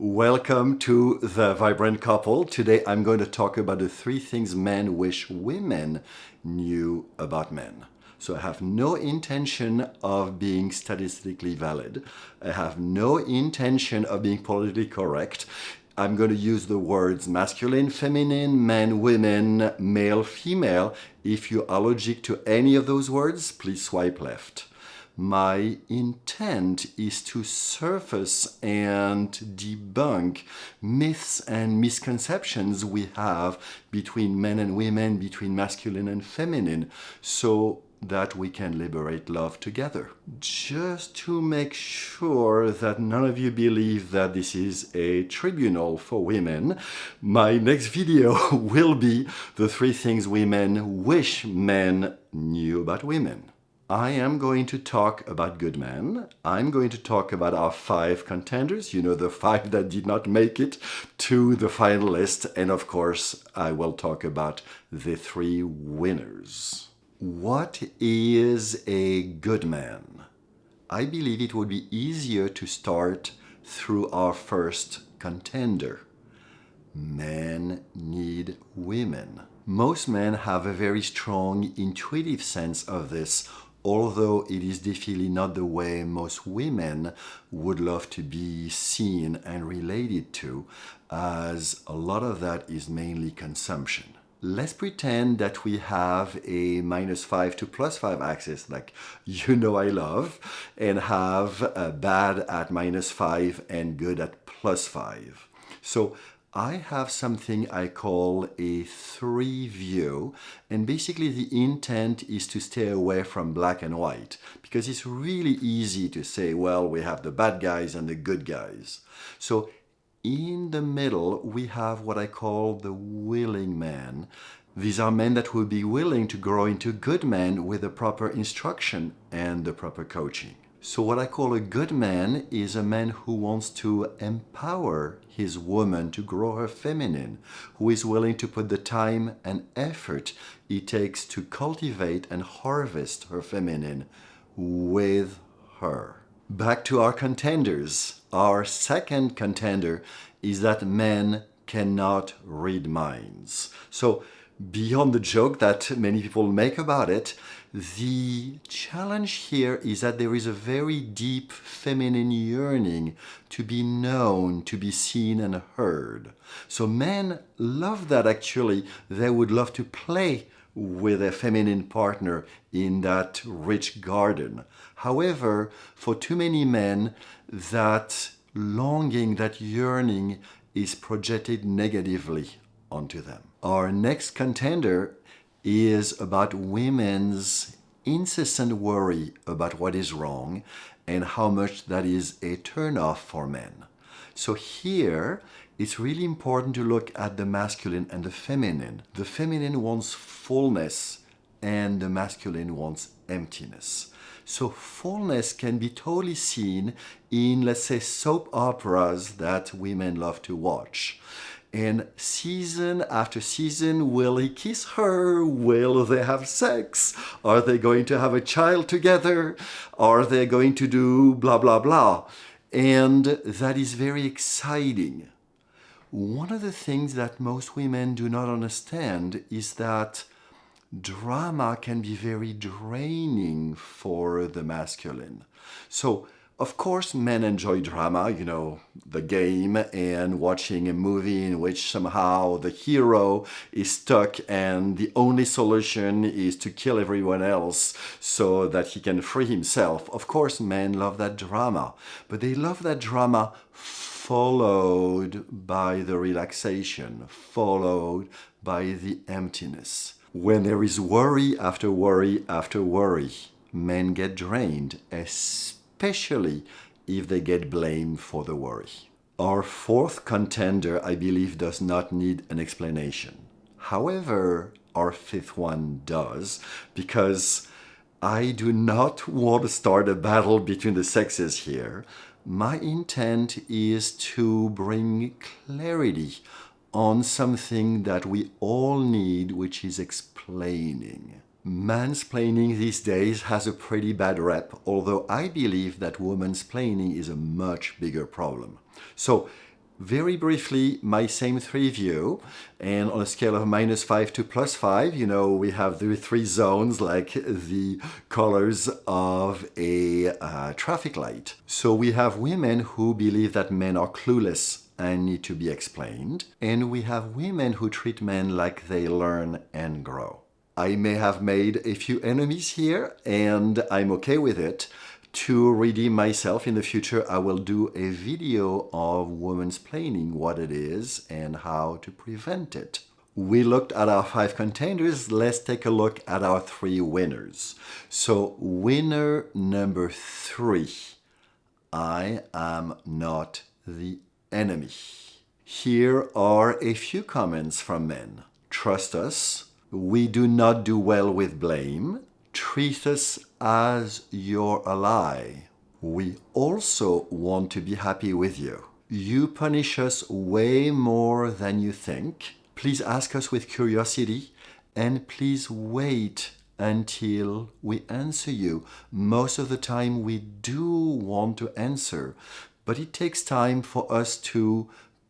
Welcome to The Vibrant Couple. Today I'm going to talk about the 3 things men wish women knew about men. So I have no intention of being statistically valid. I have no intention of being politically correct. I'm going to use the words masculine, feminine, men, women, male, female. If you are allergic to any of those words, please swipe left. My intent is to surface and debunk myths and misconceptions we have between men and women, between masculine and feminine, so that we can liberate love together. Just to make sure that none of you believe that this is a tribunal for women, my next video will be the 3 things women wish men knew about women. I am going to talk about good men. I'm going to talk about our 5 contenders, the 5 that did not make it to the final list. And of course, I will talk about the 3 winners. What is a good man? I believe it would be easier to start through our first contender. Men need women. Most men have a very strong intuitive sense of this, although it is definitely not the way most women would love to be seen and related to, as a lot of that is mainly consumption. Let's pretend that we have a -5 to +5 axis, like I love, and have a bad at -5 and good at +5. So I have something I call a 3 view, and basically the intent is to stay away from black and white, because it's really easy to say, well, we have the bad guys and the good guys. So in the middle, we have what I call the willing man. These are men that will be willing to grow into good men with the proper instruction and the proper coaching. So what I call a good man is a man who wants to empower his woman to grow her feminine, who is willing to put the time and effort it takes to cultivate and harvest her feminine with her. Back to our contenders. Our second contender is that men cannot read minds. So beyond the joke that many people make about it, the challenge here is that there is a very deep feminine yearning to be known, to be seen and heard. So men love that actually. They would love to play with a feminine partner in that rich garden. However, for too many men, that longing, that yearning is projected negatively onto them. Our next contender is about women's incessant worry about what is wrong and how much that is a turnoff for men. So here, it's really important to look at the masculine and the feminine. The feminine wants fullness and the masculine wants emptiness. So fullness can be totally seen in, let's say, soap operas that women love to watch. And season after season, will he kiss her? Will they have sex? Are they going to have a child together? Are they going to do blah, blah, blah? And that is very exciting. One of the things that most women do not understand is that drama can be very draining for the masculine. So, of course, men enjoy drama, the game and watching a movie in which somehow the hero is stuck and the only solution is to kill everyone else so that he can free himself. Of course, men love that drama, but they love that drama followed by the relaxation, followed by the emptiness. When there is worry after worry after worry, men get drained, especially if they get blamed for the worry. Our 4th contender, I believe, does not need an explanation. However, our 5th one does, because I do not want to start a battle between the sexes here. My intent is to bring clarity on something that we all need, which is explaining. Mansplaining these days has a pretty bad rep, although I believe that womansplaining is a much bigger problem. So Very briefly, my same three view, and on a scale of -5 to +5, we have the three zones like the colors of a traffic light. So we have women who believe that men are clueless and need to be explained, and we have women who treat men like they learn and grow. I may have made a few enemies here, and I'm okay with it. To redeem myself in the future, I will do a video of womansplaining, what it is and how to prevent it. We looked at our 5 contenders. Let's take a look at our 3 winners. So winner number 3, I am not the enemy. Here are a few comments from men. Trust us. We do not do well with blame. Treat us as your ally. We also want to be happy with you. You punish us way more than you think. Please ask us with curiosity, and please wait until we answer you. Most of the time we do want to answer, but it takes time for us to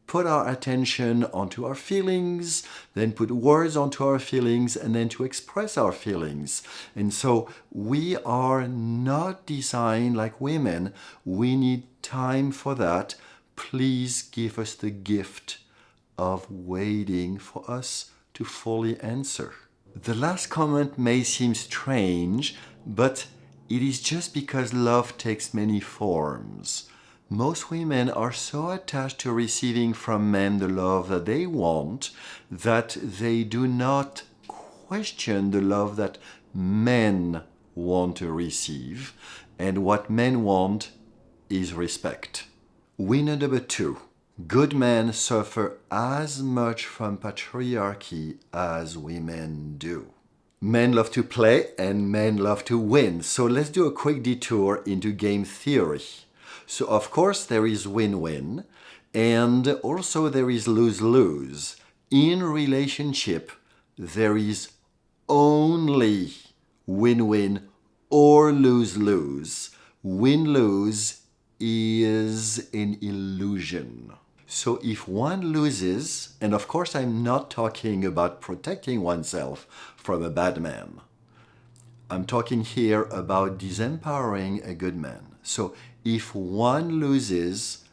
put our attention onto our feelings, then put words onto our feelings, and then to express our feelings. And so we are not designed like women. We need time for that. Please give us the gift of waiting for us to fully answer. The last comment may seem strange, but it is just because love takes many forms. Most women are so attached to receiving from men the love that they want that they do not question the love that men want to receive. And what men want is respect. Winner number 2. Good men suffer as much from patriarchy as women do. Men love to play and men love to win. So let's do a quick detour into game theory. So of course there is win-win, and also there is lose-lose. In relationship, there is only win-win or lose-lose. Win-lose is an illusion. So if one loses, and of course I'm not talking about protecting oneself from a bad man. I'm talking here about disempowering a good man. So if one loses,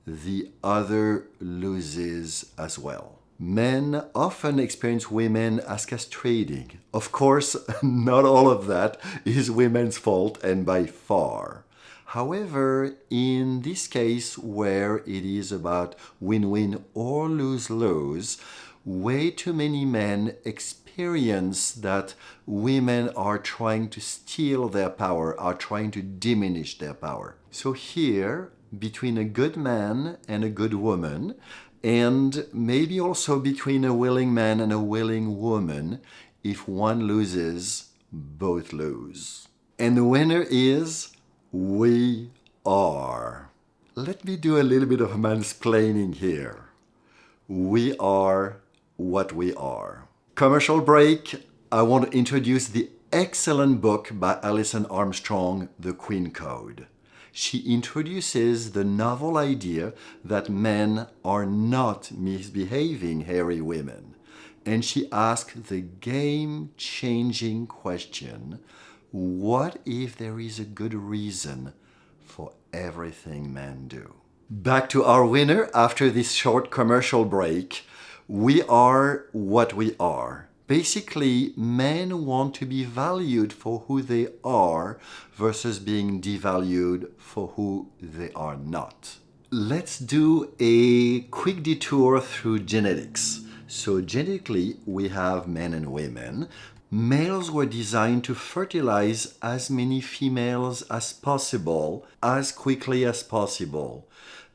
the other loses as well. Men often experience women as castrating. Of course, not all of that is women's fault, and by far. However, in this case where it is about win-win or lose-lose, way too many men experience that women are trying to steal their power, are trying to diminish their power. So here, between a good man and a good woman, and maybe also between a willing man and a willing woman, if one loses, both lose. And the winner is we are. Let me do a little bit of mansplaining here. We are what we are. Commercial break. I want to introduce the excellent book by Alison Armstrong, The Queen Code. She introduces the novel idea that men are not misbehaving hairy women. And she asks the game-changing question, what if there is a good reason for everything men do? Back to our winner after this short commercial break. We are what we are. Basically, men want to be valued for who they are versus being devalued for who they are not. Let's do a quick detour through genetics. So genetically, we have men and women. Males were designed to fertilize as many females as possible, as quickly as possible.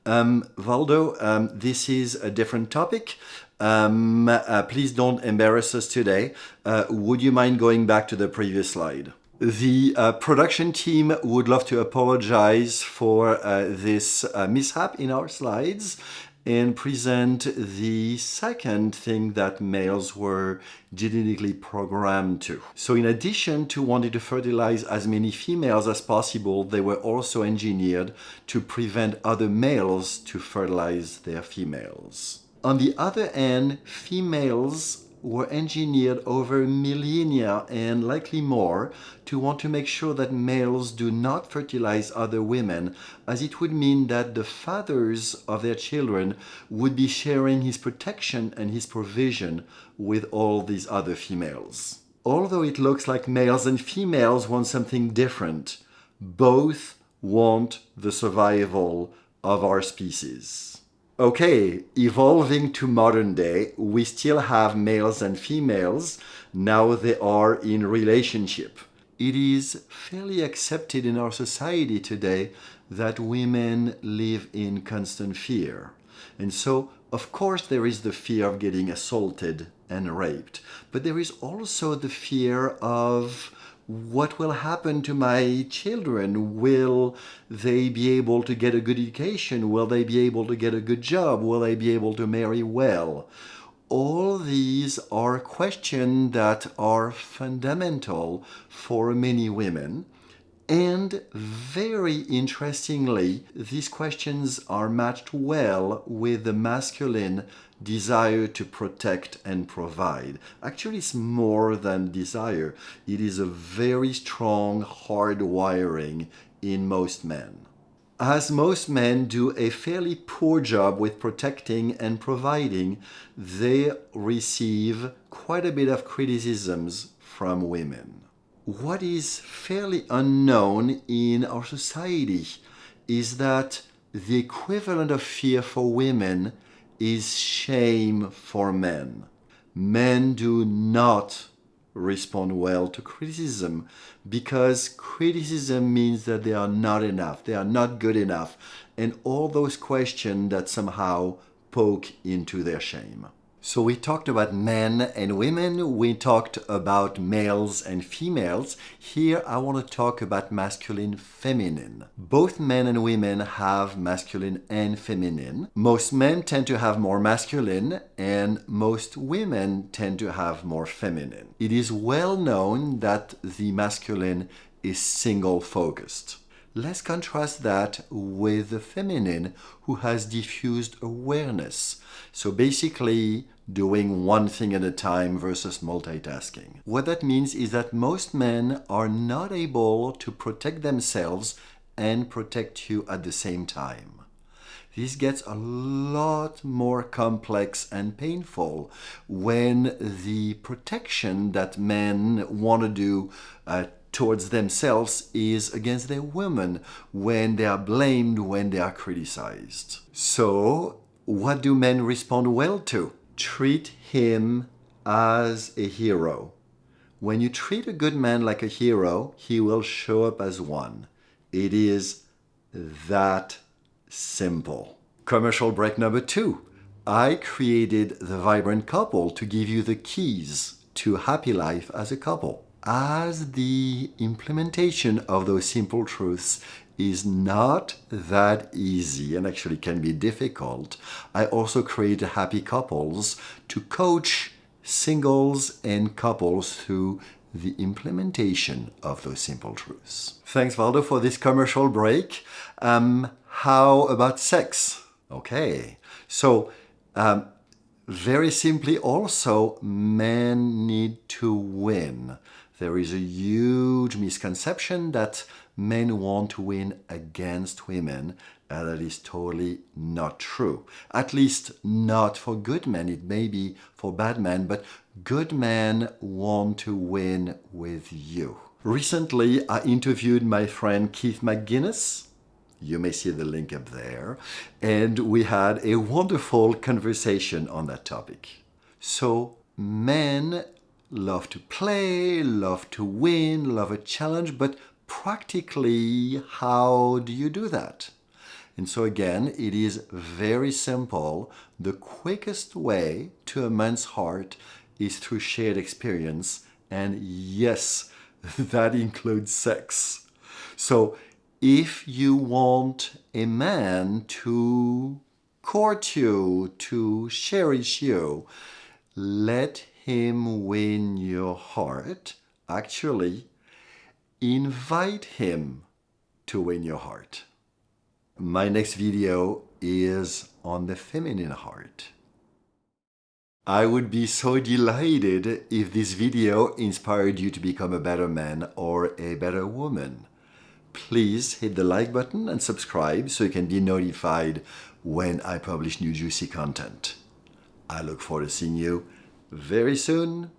Valdo, this is a different topic. Please don't embarrass us today. Would you mind going back to the previous slide? The production team would love to apologize for this mishap in our slides. and present the second thing that males were genetically programmed to. So in addition to wanting to fertilize as many females as possible, they were also engineered to prevent other males to fertilize their females. On the other hand, females were engineered over millennia and likely more to want to make sure that males do not fertilize other women, as it would mean that the fathers of their children would be sharing his protection and his provision with all these other females. Although it looks like males and females want something different, both want the survival of our species. Okay, evolving to modern day, we still have males and females. Now they are in relationship. It is fairly accepted in our society today that women live in constant fear. And so, of course, there is the fear of getting assaulted and raped, but there is also the fear of what will happen to my children? Will they be able to get a good education? Will they be able to get a good job? Will they be able to marry well? All these are questions that are fundamental for many women. And very interestingly, these questions are matched well with the masculine desire to protect and provide. Actually, it's more than desire. It is a very strong hard wiring in most men. As most men do a fairly poor job with protecting and providing, they receive quite a bit of criticisms from women. What is fairly unknown in our society is that the equivalent of fear for women is shame for men. Men do not respond well to criticism because criticism means that they are not enough, they are not good enough, and all those questions that somehow poke into their shame. So we talked about men and women, we talked about males and females. Here I want to talk about masculine, feminine. Both men and women have masculine and feminine. Most men tend to have more masculine and most women tend to have more feminine. It is well known that the masculine is single-focused. Let's contrast that with the feminine who has diffused awareness. So basically doing one thing at a time versus multitasking. What that means is that most men are not able to protect themselves and protect you at the same time. This gets a lot more complex and painful when the protection that men want to do towards themselves is against their women, when they are blamed, when they are criticized. So, what do men respond well to? Treat him as a hero. When you treat a good man like a hero, he will show up as one. It is that simple. Commercial break number 2. I created the Vibrant Couple to give you the keys to happy life as a couple. As the implementation of those simple truths is not that easy and actually can be difficult, I also created Happy Couples to coach singles and couples through the implementation of those simple truths. Thanks, Valdo, for this commercial break. How about sex? Okay, so very simply also, men need to win. There is a huge misconception that men want to win against women, and that is totally not true. At least not for good men. It may be for bad men, but good men want to win with you. Recently, I interviewed my friend Keith McGuinness. You may see the link up there. And we had a wonderful conversation on that topic. So, men love to play, love to win, love a challenge, but practically, how do you do that? And so again, it is very simple. The quickest way to a man's heart is through shared experience. And yes, that includes sex. So if you want a man to court you, to cherish you. Let him win your heart. Actually, invite him to win your heart. My next video is on the feminine heart. I would be so delighted if this video inspired you to become a better man or a better woman. Please hit the like button and subscribe so you can be notified when I publish new juicy content. I look forward to seeing you very soon.